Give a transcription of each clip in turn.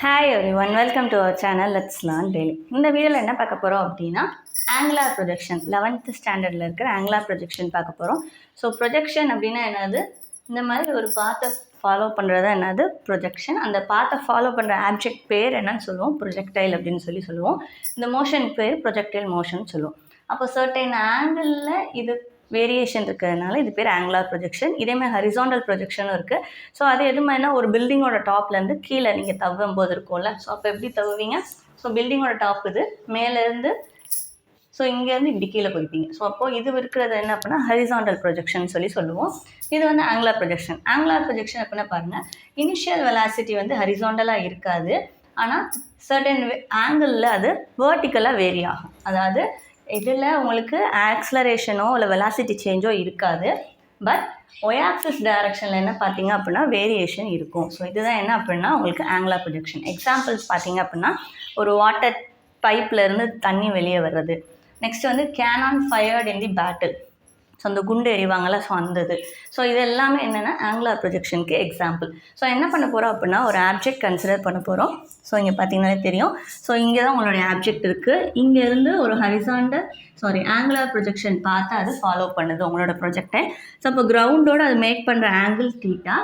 Hi everyone, welcome to our channel Let's Learn Daily. இந்த வீடியோவில் என்ன பார்க்க போகிறோம் அப்படின்னா ஆங்குலார் ப்ரொஜெக்ஷன் 11th ஸ்டாண்டர்டில் இருக்கிற ஆங்குலார் ப்ரொஜெக்ஷன் பார்க்க போகிறோம். ஸோ ப்ரொஜெக்ஷன் அப்படின்னா என்னது, இந்த மாதிரி ஒரு பாத்தை ஃபாலோ பண்ணுறது என்னது ப்ரொஜெக்ஷன். அந்த பாத்தை ஃபாலோ பண்ணுற ஆப்ஜெக்ட் பேர் என்னன்னு சொல்லுவோம், ப்ரொஜெக்டைல் அப்படின்னு சொல்லுவோம். இந்த மோஷன் பேர் ப்ரொஜெக்டைல் மோஷன் சொல்லுவோம். அப்போ சர்டைன் ஆங்கிளில் இது வேரியேஷன் இருக்கிறதுனால இது பேர் ஆங்குலார் ப்ரொஜெக்ஷன். இதேமாதிரி ஹரிசாண்டல் ப்ரொஜெக்ஷனும் இருக்குது. ஸோ அது எது மாதிரினா ஒரு பில்டிங்கோட டாப்லேருந்து கீழே நீங்கள் தவ்வும் போது இருக்கும்ல, ஸோ அப்போ எப்படி தவுவீங்க, ஸோ பில்டிங்கோட டாப் இது மேலேருந்து, ஸோ இங்கேருந்து இப்படி கீழே குதிப்பீங்க. ஸோ அப்போது இது இருக்கிறது என்ன அப்படின்னா ஹரிசாண்டல் ப்ரொஜெக்ஷன் சொல்லுவோம். இது வந்து ஆங்குலார் ப்ரொஜெக்ஷன். ஆங்குலார் ப்ரொஜெக்ஷன் அப்படின்னா பாருங்கள், இனிஷியல் வெலாசிட்டி வந்து ஹரிசாண்டலாக இருக்காது, ஆனால் சர்டன் ஆங்கிளில் அது வேர்ட்டிக்கலாக வேரி ஆகும். அதாவது இதில் உங்களுக்கு ஆக்ஸலரேஷனோ இல்லை வெலாசிட்டி சேஞ்சோ இருக்காது, பட் ஒய் ஆக்சிஸ் டைரக்ஷனில் என்ன பார்த்தீங்க அப்படின்னா வேரியேஷன் இருக்கும். ஸோ இதுதான் என்ன அப்படின்னா உங்களுக்கு ஆங்குலார் ப்ரொஜெக்ஷன். எக்ஸாம்பிள்ஸ் பார்த்தீங்க அப்படின்னா ஒரு வாட்டர் பைப்லேருந்து தண்ணி வெளியே வர்றது, நெக்ஸ்ட் வந்து கேனான் ஃபயர்ட் இன் தி பேட்டில், ஸோ அந்த குண்டு எறிவாங்கள்ல, ஸோ அந்த இது. ஸோ இது எல்லாமே என்னென்னா ஆங்குலார் ப்ரொஜெக்ஷனுக்கு எக்ஸாம்பிள். ஸோ என்ன பண்ண போகிறோம் அப்படின்னா ஒரு ஆப்ஜெக்ட் கன்சிடர் பண்ண போகிறோம். ஸோ இங்கே பார்த்தீங்கன்னாலே தெரியும், ஸோ இங்கே தான் உங்களுடைய ஆப்ஜெக்ட் இருக்குது. இங்கேருந்து ஒரு ஆங்குலார் ப்ரொஜெக்ஷன் பார்த்து அது ஃபாலோ பண்ணுது உங்களோட ப்ரொஜெக்டை. ஸோ அப்போ கிரவுண்டோடு அது மேக் பண்ணுற ஆங்கிள் தீட்டா.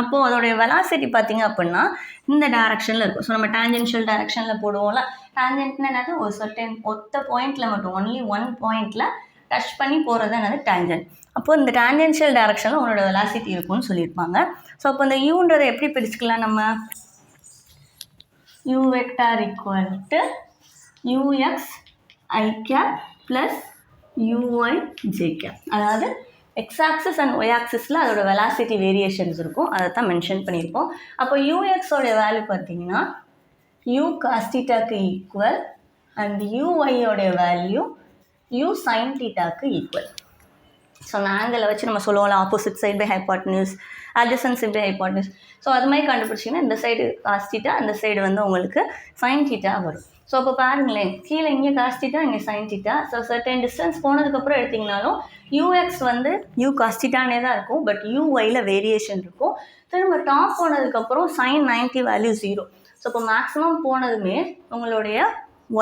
அப்போது அதோடைய வெலாசிட்டி பார்த்திங்க அப்படின்னா இந்த டேரக்ஷனில் இருக்கும். ஸோ நம்ம டேஞ்சென்ஷியல் டேரக்ஷனில் போடுவோம்ல, டேஞ்சென்ட்னா என்னது, ஒரு சர்டன் ஒத்த பாயிண்டில் மட்டும் ஒன்லி ஒன் பாயிண்டில் டச் பண்ணி போகிறது என்னது டேஞ்சன்ட். அப்போது இந்த டேஞ்சென்ஷியல் டேரக்ஷனில் உங்களோட வெலாசிட்டி இருக்கும்னு சொல்லியிருப்பாங்க. ஸோ அப்போ இந்த யூன்றதை எப்படி பிரிச்சுக்கலாம், நம்ம u vector equal to ux I cap plus uy j cap. அதாவது எக்ஸ் ஆக்சிஸ் அண்ட் ஒய் ஆக்சிஸில் அதோட வெலாசிட்டி வேரியேஷன்ஸ் இருக்கும், அதை தான் மென்ஷன் பண்ணியிருப்போம். அப்போ யூஎக்ஸோடைய வேல்யூ பார்த்தீங்கன்னா u cos θக்கு equal and uy value u sin θக்கு ஈக்குவல். ஸோ அந்த ஆங்கிளை வச்சு நம்ம சொல்லுவோம்ல, opposite side by hypotenuse, adjacent side by hypotenuse. So அது மாதிரி கண்டுபிடிச்சிங்கன்னா இந்த சைடு cos θ, அந்த சைடு வந்து உங்களுக்கு sin θ வரும். ஸோ அப்போ பாருங்களேன், கீழே இங்கே cos θ, இங்கே sin θ. ஸோ சர்டன் டிஸ்டன்ஸ் போனதுக்கப்புறம் எடுத்திங்கனாலும் ux வந்து u cos θனே தான் இருக்கும், பட் uyயில் வேரியேஷன் இருக்கும். திரும்ப டாப் போனதுக்கப்புறம் sin 90 வேல்யூ 0. ஸோ இப்போ மேக்ஸிமம் போனதுமே உங்களுடைய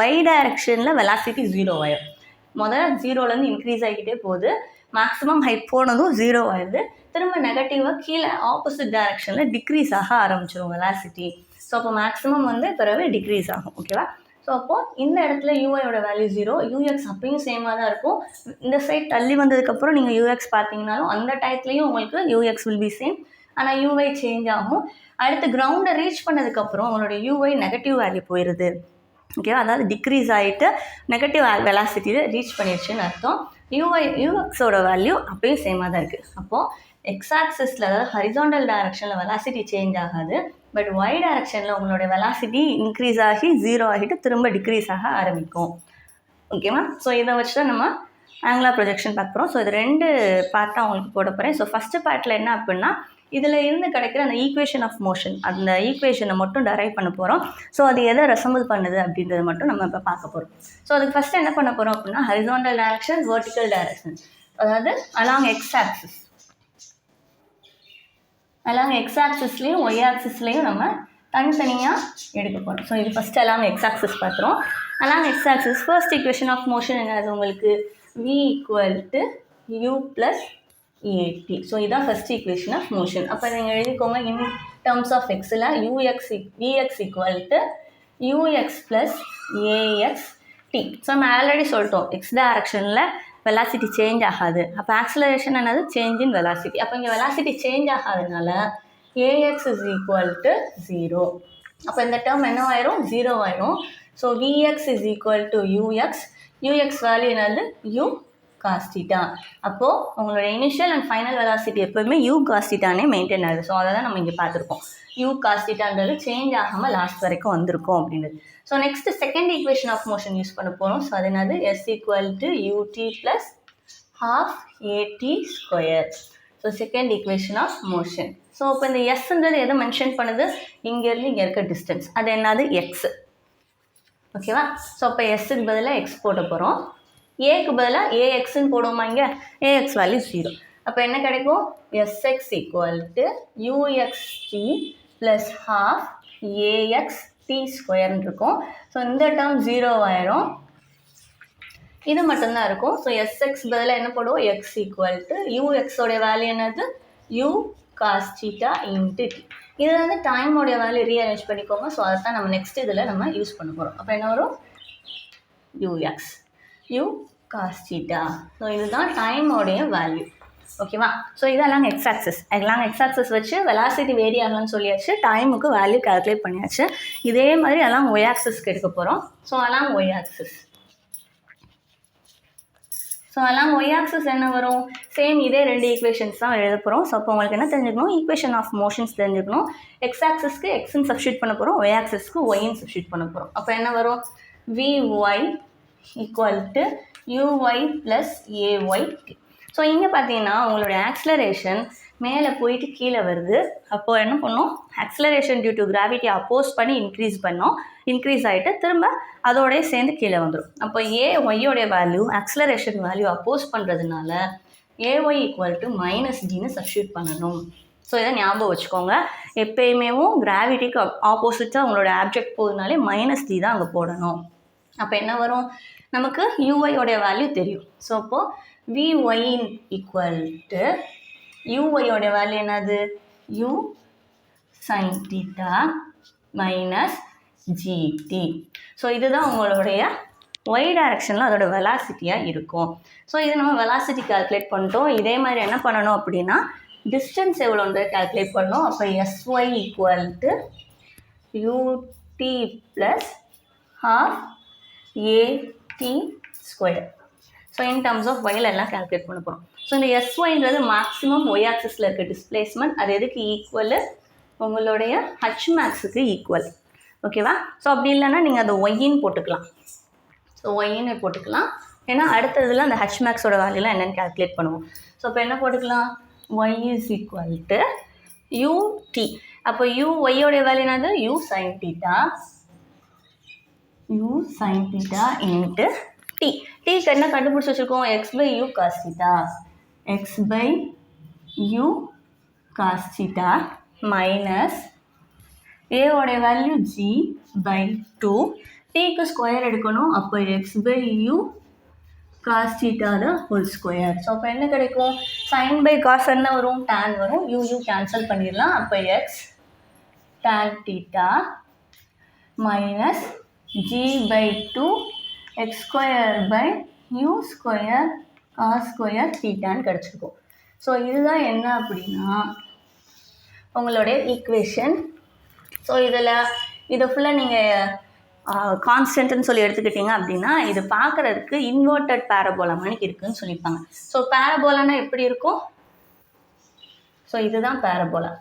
ஒய் டைரக்ஷனில் வெலாசிட்டி 0 ஆயிடும். முதல்ல 0லேருந்து இன்க்ரீஸ் ஆகிக்கிட்டே போகுது, மேக்ஸிமம் ஹைட் போனதும் 0 ஆயிடுது. திரும்ப நெகட்டிவாக கீழே ஆப்போசிட் டைரக்ஷனில் டிக்ரீஸ் ஆக ஆரம்பிச்சிடும் வெலாசிட்டி. ஸோ அப்போ மேக்ஸிமம் வந்து பிறகு டிக்ரீஸ் ஆகும். ஓகேவா? ஸோ அப்போது இந்த இடத்துல யூஐயோட வேல்யூ 0, யூஎக்ஸ் அப்பயும் சேமாக தான் இருக்கும். இந்த சைட் தள்ளி வந்ததுக்கப்புறம் நீங்கள் யூஎக்ஸ் பார்த்தீங்கனாலும் அந்த டயத்துலையும் உங்களுக்கு யூஎக்ஸ் வில் பி சேம், ஆனால் யூஐ சேஞ்ச் ஆகும். அடுத்து கிரவுண்டை ரீச் பண்ணதுக்கப்புறம் உங்களோட யூஐ நெகட்டிவ் வேல்யூ போயிடுது. ஓகேவா? அதாவது டிக்ரீஸ் ஆகிட்டு நெகட்டிவ் வெலாசிட்டியில் ரீச் பண்ணிடுச்சுன்னு அர்த்தம். யூஎக்ஸோட வேல்யூ அப்பயும் சேமாக தான் இருக்குது. அப்போது எக்ஸ் ஆக்சிஸில், அதாவது ஹரிசாண்டல் டைரக்ஷனில் வெலாசிட்டி சேஞ்ச் ஆகாது, பட் ஒய் டைரக்ஷனில் உங்களோட வெலாசிட்டி இன்க்ரீஸ் ஆகி 0 ஆகிட்டு திரும்ப டிக்ரீஸ் ஆக ஆரம்பிக்கும். ஓகேவா? ஸோ இதை வச்சு தான் நம்ம ஆங்குலார் ப்ரொஜெக்ஷன் பார்க்க போகிறோம். ஸோ இது 2 பார்ட்டாக உங்களுக்கு போட போகிறேன். ஸோ ஃபஸ்ட்டு பார்ட்டில் என்ன அப்படின்னா இதில் இருந்து கிடைக்கிற அந்த ஈக்குவேஷன் ஆஃப் மோஷன், அந்த ஈக்குவேஷனை மட்டும் டெரைவ் பண்ண போகிறோம். ஸோ அது எதை ரெசம்பிள் பண்ணுது அப்படின்றத மட்டும் நம்ம இப்போ பார்க்க போகிறோம். ஸோ அதுக்கு ஃபஸ்ட்டு என்ன பண்ண போகிறோம் அப்படின்னா ஹரிசாண்டல் டைரக்ஷன், வெர்டிக்கல் டைரக்ஷன், அதாவது அலாங் எக்ஸ் ஆக்சிஸ்லேயும் ஒய் ஆக்சிஸ்லேயும் நம்ம தனித்தனியாக எடுக்க போகிறோம். ஸோ இது ஃபஸ்ட்டு அலாங் எக்ஸ் ஆக்சிஸ் பார்த்துறோம். Along x axis first equation of motion என்னது உங்களுக்கு, v equal to u plus at. So இதான் ஃபஸ்ட் ஈக்குவேஷன் ஆஃப் மோஷன். அப்போ நீங்கள் எழுதிக்கோங்க, இன் டேர்ம்ஸ் ஆஃப் எக்ஸில் vx equal to ux plus axt. So நம்ம already சொல்லிட்டோம், எக்ஸ் டைரக்ஷனில் வெலாசிட்டி சேஞ்ச் ஆகாது. அப்போ ஆக்ஸலரேஷன் என்னது, சேஞ்ச் இன் வெலாசிட்டி. அப்போ இங்கே வெலாசிட்டி சேஞ்ச் ஆகாதனால ax இஸ் ஈக்குவல் டு 0. அப்போ இந்த டேர்ம் என்ன ஆயிரும், 0 ஆயிரும். So vx is equal to ux value என்னது, u cos θ. அப்போது உங்களோட இனிஷியல் அண்ட் ஃபைனல் வெலாசிட்டி எப்போவுமே u cos θனே மெயின்டைன் ஆகுது. ஸோ அதை தான் நம்ம இங்கே பார்த்துருக்கோம். u cos θன்றது சேஞ்ச் ஆகாமல் லாஸ்ட் வரைக்கும் வந்திருக்கும் அப்படின்றது. So next second equation of motion use பண்ண போகிறோம். ஸோ அது என்னது, s equal to ut plus half at square. So second equation of motion. So இப்போ இந்த எஸ்ன்றது எதை மென்ஷன் பண்ணுது, இங்கேருந்து இங்கே இருக்க டிஸ்டன்ஸ், அது என்னது எக்ஸ். ஓகேவா? ஸோ அப்போ எஸ்ஸுக்கு பதிலாக எக்ஸ் போட போகிறோம். ஏக்கு பதிலாக ஏஎக்ஸ்ன்னு போடுவோமா, இங்கே ஏஎக்ஸ் வேல்யூ 0. அப்போ என்ன கிடைக்கும், sx equal to uxt plus half ax t ஸ்கொயர்னு இருக்கும். ஸோ இந்த டேர்ம் 0 ஆயிரும். இது மட்டும்தான் இருக்கும். ஸோ sx பதிலாக என்ன போடுவோம், x ஈக்குவல் டு uxோடைய வேல்யூ என்னது, u cos theta into t. இது வந்து டைமோடைய வேல்யூ ரீஅரேஞ்ச் பண்ணிக்கோங்க. ஸோ அதை தான் நம்ம நெக்ஸ்ட் இதில் நம்ம யூஸ் பண்ண போகிறோம். அப்போ என்ன வரும், ux u cos theta. So இதுதான் டைமோடைய வேல்யூ. ஓகேவா. ஸோ இதெல்லாம் எக்ஸ் ஆக்சஸ், எல்லாம் எக்ஸ் ஆக்சஸ் வச்சு வெலாசிட்டி வேரி ஆகலாம்னு சொல்லியாச்சு, டைமுக்கு வேல்யூ கால்குலேட் பண்ணியாச்சு. இதே மாதிரி எல்லாம் ஒய் ஆக்சஸ்க்கு எடுக்க போகிறோம். ஸோ எல்லாம் ஒய் ஆக்சஸ். ஸோ எல்லாம் ஒய் ஆக்சஸ் என்ன வரும், சேம் இதே ரெண்டு ஈக்குவேஷன்ஸ் தான் எழுத போகிறோம். ஸோ அப்போ உங்களுக்கு என்ன தெரிஞ்சுக்கணும், ஈக்குவேஷன் ஆஃப் மோஷன்ஸ் தெரிஞ்சுக்கணும். எக்ஸ் ஆக்சஸ்க்கு எக்ஸ்ன்னு சப்ஸ்டியூட் பண்ண போகிறோம், ஒய் ஆக்சஸ்க்கு ஒய்ன்னு சப்ஸ்டியூட் பண்ண போகிறோம். அப்போ என்ன வரும், vy equal to uy plus ay. So இங்கே பார்த்தீங்கன்னா உங்களுடைய ஆக்ஸலரேஷன் மேலே போயிட்டு கீழே வருது. அப்போது என்ன பண்ணோம், acceleration due to gravity oppose பண்ணி இன்க்ரீஸ் ஆகிட்டு திரும்ப அதோடய சேர்ந்து கீழே வந்துடும். அப்போ ஒய்யோடைய வேல்யூ ஆக்ஸலரேஷன் வேல்யூ அப்போஸ் பண்ணுறதுனால ay ஈக்குவல் டு மைனஸ் டின்னு சப்ஸ்டியூட் பண்ணணும். ஸோ இதை ஞாபகம் வச்சுக்கோங்க. எப்பயுமேவும் கிராவிட்டிக்கு ஆப்போசிட்டாக உங்களோட ஆப்ஜெக்ட் போகுதுனாலே மைனஸ் டி தான் அங்கே போடணும். அப்போ என்ன வரும், நமக்கு uy-ஓடைய வேல்யூ தெரியும். ஸோ அப்போது vy ஈக்குவல் டு uy-ஓடைய வேல்யூ என்னது, u sin theta minus gt. So இதுதான் உங்களுடைய ஒய் டைரக்ஷனில் அதோட வெலாசிட்டியாக இருக்கும். ஸோ இது நம்ம வெலாசிட்டி கால்குலேட் பண்ணிட்டோம். இதே மாதிரி என்ன பண்ணணும் அப்படின்னா டிஸ்டன்ஸ் எவ்வளோன்றது கால்குலேட் பண்ணணும். அப்போ sy equal to ut plus half at square. So in terms of ஒயில் எல்லாம் கால்குலேட் பண்ண போகிறோம். ஸோ இந்த எஸ்ஒய்ன்றது மேக்ஸிமம் ஒய் ஆக்சிஸில் இருக்க டிஸ்பிளேஸ்மெண்ட். அது எதுக்கு ஈக்குவல், உங்களுடைய ஹச் மேக்ஸுக்கு ஈக்குவல். ஓகேவா. ஸோ அப்படி இல்லைன்னா நீங்கள் அதை ஒய்ன்னு போட்டுக்கலாம். ஸோ ஒய்ன்னு போட்டுக்கலாம். ஏன்னா அடுத்ததில் அந்த ஹச் மேக்ஸோட வேல்யூலாம் என்னென்னு கால்குலேட் பண்ணுவோம். ஸோ இப்போ என்ன போட்டுக்கலாம், y is equal to ut. அப்போ ஒய்யோடைய வேல்யூ என்னது, u sin theta into t. டீக்கு என்ன கண்டுபிடிச்சி வச்சுருக்கோம், x by u cos theta, x by u cos theta minus ஏவோடைய வேல்யூ g by 2. டீக்கு ஸ்கொயர் எடுக்கணும். அப்போ x by u cos theta the whole square. So அப்போ என்ன கிடைக்கும், sin by cos என்ன வரும், tan வரும். u கேன்சல் பண்ணிடலாம். அப்போ x tan theta minus g by 2 x square by u square cos square தீட்டான்னு கிடச்சிருக்கும். ஸோ இதுதான் என்ன அப்படின்னா உங்களுடைய ஈக்குவேஷன். ஸோ இதை ஃபுல்லாக நீங்கள் கான்ஸ்டன்ட்னு சொல்லி எடுத்துக்கிட்டிங்க அப்படின்னா இது பார்க்குறதுக்கு இன்வெர்டட் பேரபோலா மாதிரி இருக்குதுன்னு சொல்லியிருப்பாங்க. ஸோ பேரபோலானா எப்படி இருக்கும், ஸோ இதுதான் பேரபோலா.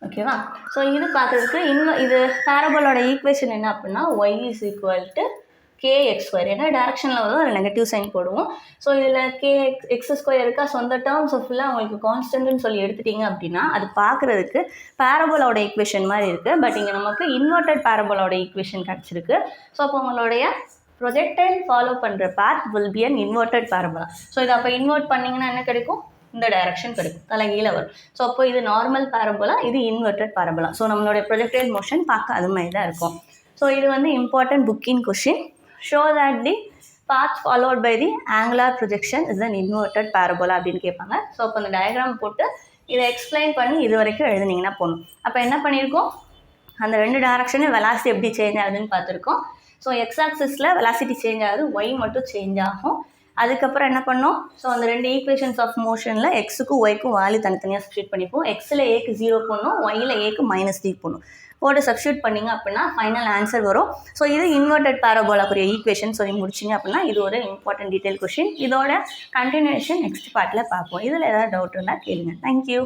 ஓகேவா. ஸோ இது பார்க்குறதுக்கு இது பேரபோலோட ஈக்குவேஷன் என்ன அப்படின்னா y is equal to kx square. ஏன்னா டேரக்ஷனில் வரும், அதில் நெகட்டிவ் சைன் போடுவோம். ஸோ இதில் kx ஸ்கொயர் இருக்கா, சொந்த டேர்ம்ஸ் ஃபுல்லாக உங்களுக்கு கான்ஸ்டன்ட்னு சொல்லி எடுத்துட்டிங்க அப்படின்னா அது பார்க்குறதுக்கு பேரபோலோட ஈக்குவேஷன் மாதிரி இருக்குது. பட் இங்கே நமக்கு இன்வெர்டட் பேரபோலோட ஈக்குவேஷன் கிடச்சிருக்கு. ஸோ அப்போ உங்களுடைய ப்ரொஜெக்டைல் ஃபாலோ பண்ணுற path will be an inverted parabola. So இதை அப்போ இன்வெர்ட் பண்ணிங்கன்னா என்ன கிடைக்கும், இந்த டைரக்ஷன் கிடைக்கும், தலைகீழ வரும். ஸோ அப்போ இது நார்மல் பேரபோலா, இது இன்வெர்டட் பேரபோலா. ஸோ நம்மளுடைய ப்ரொஜெக்டைல் மோஷன் பார்க்க அது மாதிரி தான் இருக்கும். ஸோ இது வந்து important booking question. Show that the path followed by the angular projection is an inverted parabola அப்படின்னு கேட்பாங்க. ஸோ அப்போ அந்த டயக்ராம் போட்டு இதை எக்ஸ்பிளைன் பண்ணி இது வரைக்கும் எழுதுனீங்கன்னா போகணும். அப்போ என்ன பண்ணியிருக்கோம், அந்த ரெண்டு டைரக்ஷனும் வெலாசிட்டி எப்படி சேஞ்ச் ஆகுதுன்னு பார்த்துருக்கோம். ஸோ எக்ஸ் ஆக்சிஸில் வெலாசிட்டி சேஞ்ச் ஆகுது, ஒய் மட்டும் சேஞ்ச் ஆகும். அதுக்கப்புறம் என்ன பண்ணோம், ஸோ அந்த ரெண்டு ஈக்குவேஷன்ஸ் ஆஃப் மோஷனில் எக்ஸுக்கும் ஒய்க்கும் வேல்யூ தனித்தனியாக சப்ஸ்டியூட் பண்ணிப்போம். எக்ஸில் ஏக்கு 0 போடணும், ஒய்யில் ஏக்கு -3 போடணும். போட்டு சப்ஸ்டியூட் பண்ணிங்க அப்படின்னா ஃபைனல் ஆன்சர் வரும். ஸோ இது இன்வெர்டட் பேரபோலாக்குரிய ஈக்குவேஷன் சொல்லி முடிச்சிங்க அப்படின்னா இது ஒரு இம்பார்ட்டன்ட் டீட்டெயில் கொஷின். இதோட கண்டினியூஷன் நெக்ஸ்ட் பார்ட்டில் பார்ப்போம். இதில் ஏதாவது டவுட் இருந்தால் கேளுங்க. தேங்க்யூ.